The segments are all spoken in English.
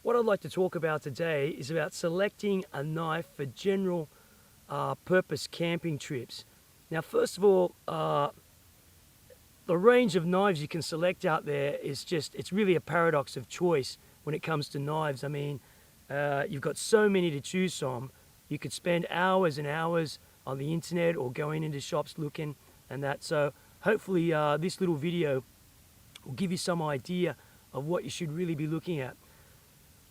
What I'd like to talk about today is about selecting a knife for general purpose camping trips. Now, first of all, the range of knives you can select out there is it's really a paradox of choice when it comes to knives. I mean, you've got so many to choose from. You could spend hours and hours on the internet or going into shops looking and that. So hopefully this little video will give you some idea of what you should really be looking at.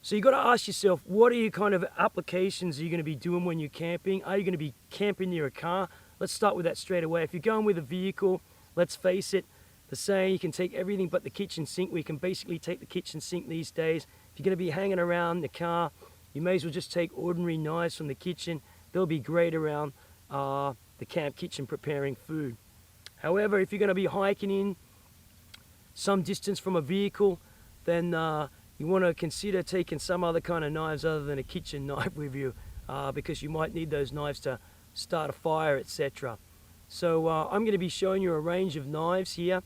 So you've got to ask yourself, what are your kind of applications are you going to be doing when you're camping? Are you going to be camping near a car? Let's start with that straight away. If you're going with a vehicle, let's face it, the saying, you can take everything but the kitchen sink. We can basically take the kitchen sink these days. If you're going to be hanging around the car, you may as well just take ordinary knives from the kitchen. They'll be great around the camp kitchen preparing food. However, if you're going to be hiking in some distance from a vehicle, then you want to consider taking some other kind of knives other than a kitchen knife with you, because you might need those knives to start a fire, etc. So I'm going to be showing you a range of knives here,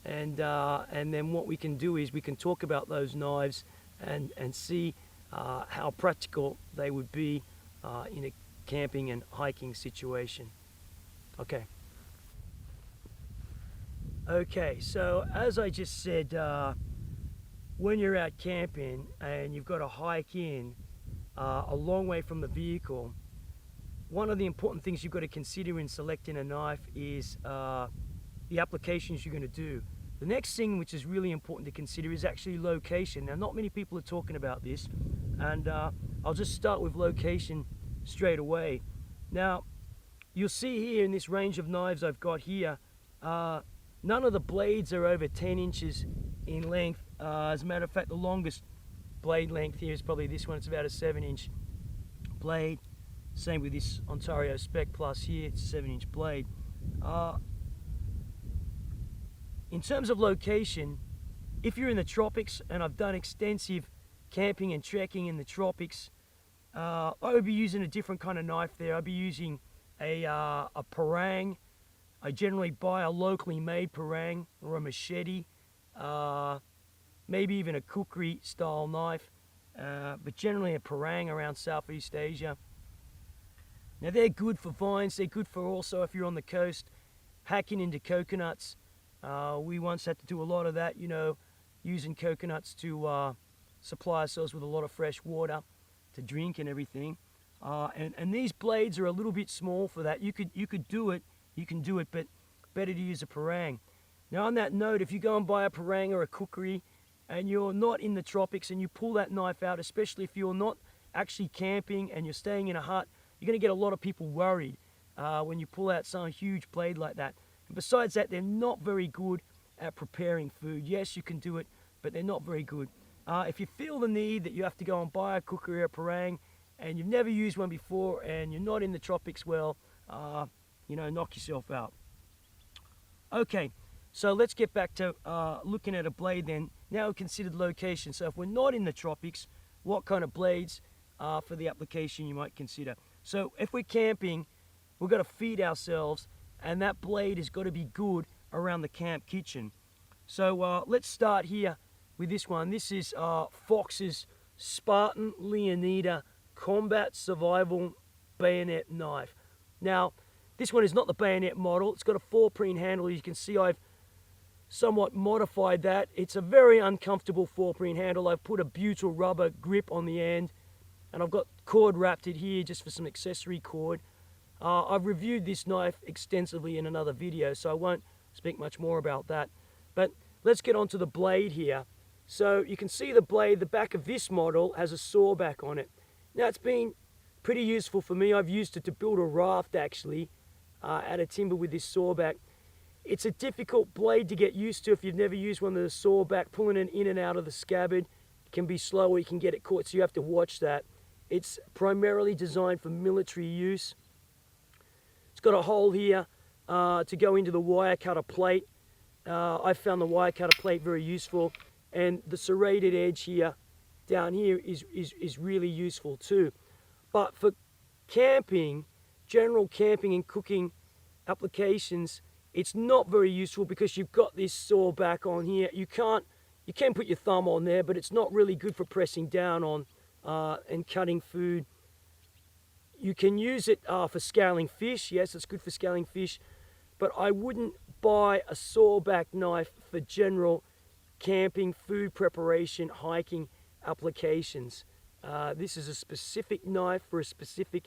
and then what we can do is we can talk about those knives and see how practical they would be in a camping and hiking situation. Okay, so as I just said, when you're out camping and you've got to hike in a long way from the vehicle, one of the important things you've got to consider in selecting a knife is the applications you're going to do. The next thing which is really important to consider is actually location. Now, not many people are talking about this, and I'll just start with location straight away. Now, you'll see here in this range of knives I've got here, none of the blades are over 10 inches in length. As a matter of fact, the longest blade length here is probably this one. It's about a 7-inch blade. Same with this Ontario Spec Plus here, it's a 7-inch blade. In terms of location, if you're in the tropics, and I've done extensive camping and trekking in the tropics, I would be using a different kind of knife there. I'd be using a parang. I generally buy a locally made parang or a machete, maybe even a kukri style knife, but generally a parang around Southeast Asia. Now, they're good for vines. They're good for also if you're on the coast hacking into coconuts. We once had to do a lot of that, you know, using coconuts to supply ourselves with a lot of fresh water to drink and everything. And these blades are a little bit small for that. You could do it. You can do it, but better to use a parang. Now, on that note, if you go and buy a parang or a kukri and you're not in the tropics and you pull that knife out, especially if you're not actually camping and you're staying in a hut, you're going to get a lot of people worried when you pull out some huge blade like that. And besides that, they're not very good at preparing food. Yes, you can do it, but they're not very good. If you feel the need that you have to go and buy a kukri or a parang and you've never used one before and you're not in the tropics, well, you know, knock yourself out. Okay, so let's get back to looking at a blade then. Now considered location. So if we're not in the tropics, what kind of blades for the application you might consider? So if we're camping, we've got to feed ourselves, and that blade has got to be good around the camp kitchen. So let's start here with this one. This is Fox's Spartan Leonita Combat Survival Bayonet Knife. Now, this one is not the bayonet model. It's got a 4-preen handle. You can see I've somewhat modified that. It's a very uncomfortable 4-preen handle. I've put a butyl rubber grip on the end, and I've got cord wrapped it here just for some accessory cord. I've reviewed this knife extensively in another video, so I won't speak much more about that. But let's get onto the blade here. So you can see the blade, the back of this model has a sawback on it. Now, it's been pretty useful for me. I've used it to build a raft actually out of timber with this sawback. It's a difficult blade to get used to if you've never used one of the sawback. Pulling it in and out of the scabbard can be slow, or you can get it caught, so you have to watch that. It's primarily designed for military use. It's got a hole here to go into the wire cutter plate. I found the wire cutter plate very useful, and the serrated edge here down here is really useful too. But for camping, general camping and cooking applications, it's not very useful because you've got this saw back on here. You can't You can put your thumb on there, but it's not really good for pressing down on and cutting food. You can use it for scaling fish. Yes, it's good for scaling fish, but I wouldn't buy a sawback knife for general camping, food preparation, hiking applications. This is a specific knife for a specific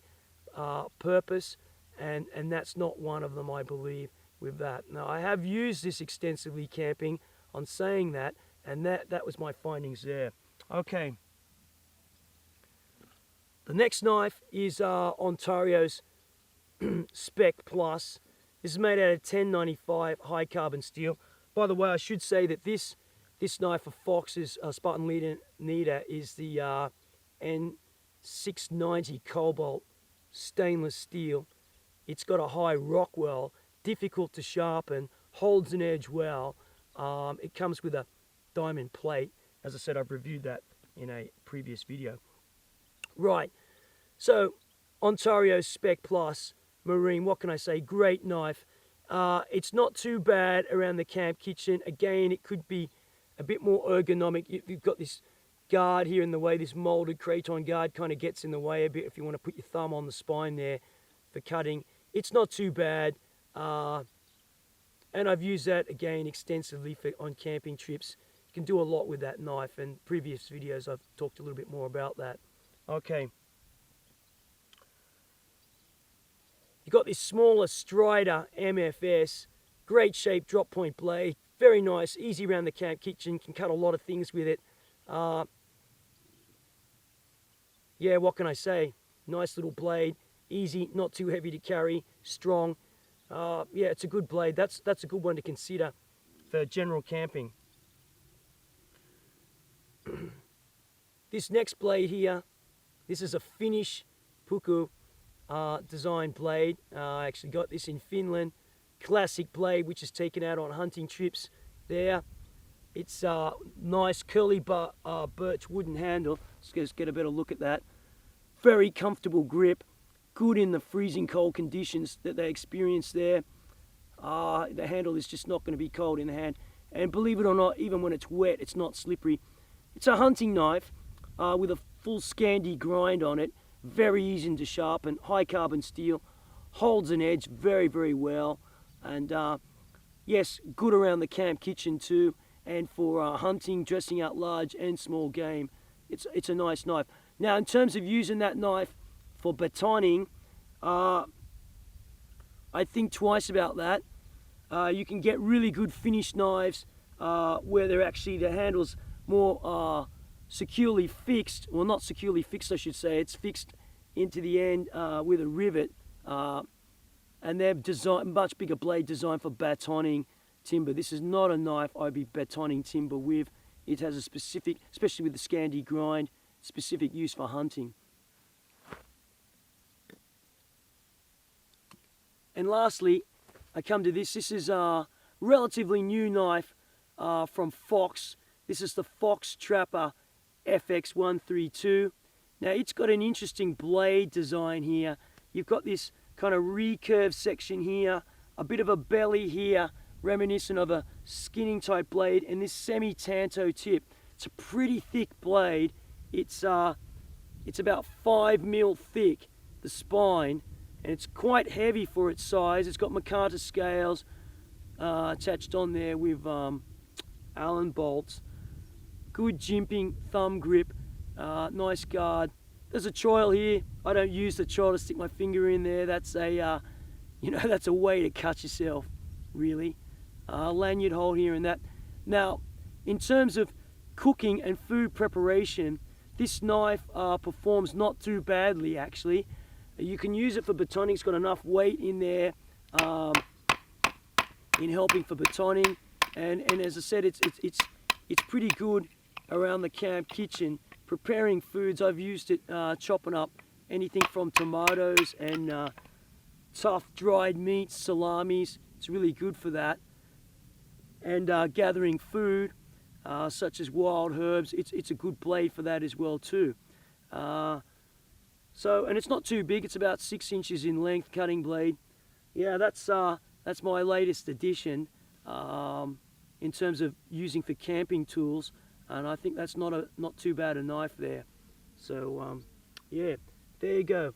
purpose, and that's not one of them, I believe, with that. Now, I have used this extensively camping on saying that, and that was my findings there. Okay. The next knife is Ontario's Spec Plus. This is made out of 1095 high carbon steel. By the way, I should say that this knife for Fox's Spartan Leonita is the N690 cobalt stainless steel. It's got a high Rockwell, difficult to sharpen, holds an edge well. It comes with a diamond plate. As I said, I've reviewed that in a previous video. Right, so Ontario Spec Plus Marine, what can I say? Great knife. It's not too bad around the camp kitchen. Again, it could be a bit more ergonomic. You've got this guard here in the way, this molded craton guard kind of gets in the way a bit if you want to put your thumb on the spine there for cutting. It's not too bad. And I've used that again extensively on camping trips. You can do a lot with that knife, and previous videos I've talked a little bit more about that. Okay. You've got this smaller Strider MFS, great shape drop point blade, very nice, easy around the camp kitchen, can cut a lot of things with it. Yeah, what can I say? Nice little blade, easy, not too heavy to carry, strong. Yeah, it's a good blade. That's a good one to consider for general camping. This next blade here, this is a Finnish Puku design blade. I actually got this in Finland. Classic blade, which is taken out on hunting trips there. It's nice curly birch wooden handle. Let's get a better look at that. Very comfortable grip. Good in the freezing cold conditions that they experience there. The handle is just not going to be cold in the hand. And believe it or not, even when it's wet, it's not slippery. It's a hunting knife with a full Scandi grind on it. Very easy to sharpen. High carbon steel. Holds an edge very, very well. And yes, good around the camp kitchen too. And for hunting, dressing out large and small game. It's a nice knife. Now, in terms of using that knife for batoning, I think twice about that. You can get really good finished knives where they're actually, the handle's more securely fixed. Well, not securely fixed, I should say. It's fixed into the end with a rivet. And they've designed much bigger blade designed for batoning timber. This is not a knife I'd be batoning timber with. It has a specific, especially with the Scandi grind, specific use for hunting. And lastly, I come to this. This is a relatively new knife from Fox. This is the Fox Trapper FX132. Now, it's got an interesting blade design here. You've got this kind of recurved section here, a bit of a belly here, reminiscent of a skinning type blade, and this semi-tanto tip. It's a pretty thick blade. It's about 5 mil thick, the spine, and it's quite heavy for its size. It's got Makata scales attached on there with Allen bolts. Good jimping thumb grip, nice guard. There's a choil here. I don't use the choil to stick my finger in there. That's a, that's a way to cut yourself, really. Lanyard hole here and that. Now, in terms of cooking and food preparation, this knife performs not too badly, actually. You can use it for batoning. It's got enough weight in there in helping for batoning. And as I said, it's pretty good around the camp kitchen. Preparing foods, I've used it chopping up anything from tomatoes and tough dried meats, salamis. It's really good for that. And gathering food, such as wild herbs, it's a good blade for that as well too. And it's not too big. It's about 6 inches in length, cutting blade. Yeah, that's my latest addition. in terms of using for camping tools, and I think that's not too bad a knife there. So yeah, there you go.